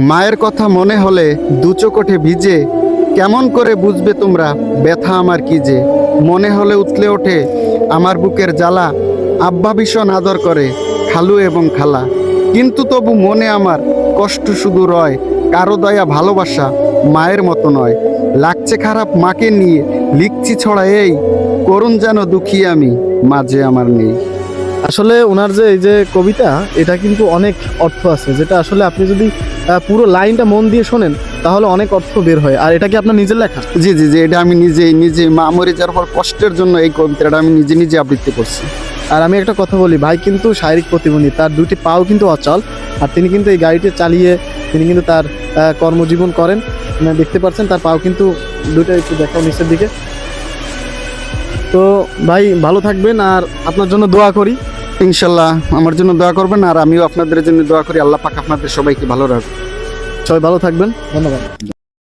মায়ের কথা মনে হলে দু চোখে ভিজে, কেমন করে বুঝবে তোমরা ব্যথা আমার কি যে। মনে হলে উতলে ওঠে আমার বুকের জ্বালা, আব্বা ভীষণ আদর করে খালু এবং খালা, কিন্তু তবু মনে আমার কষ্ট শুধু রয়, কারো দয়া ভালোবাসা মায়ের মতো নয়। লাগছে খারাপ মাকে নিয়ে, লিখছি ছড়া এই করুণ যেন দুঃখী আমি, মাঝে আমার নেই। আসলে ওনার যে এই যে কবিতা, এটা কিন্তু অনেক অর্থ আছে, যেটা আসলে আপনি যদি পুরো লাইনটা মন দিয়ে শোনেন তাহলে অনেক অর্থ বের হয়। আর এটা কি আপনার নিজের লেখা? জি জি জি, এটা আমি নিজে মা মরে যাওয়ার পর কষ্টের জন্য এই কবিতাটা আমি নিজে আবৃত্তি করছি। আর আমি একটা কথা বলি, ভাই কিন্তু শারীরিক প্রতিবন্ধী, তার দুটি পাও কিন্তু অচল, আর তিনি কিন্তু এই গাড়িটি চালিয়ে তিনি কিন্তু তার কর্মজীবন করেন। দেখতে পাচ্ছেন তার পাও কিন্তু দুটো, একটু দেখাও নিচের দিকে। তো ভাই ভালো থাকবেন, আর আপনার জন্য দোয়া করি। ইনশাল্লাহ আমার জন্য দোয়া করবেন, আর আমিও আপনাদের জন্য দোয়া করি। আল্লাহ পাক আপনাদের সবাইকে ভালো রাখবে। সবাই ভালো থাকবেন, ধন্যবাদ।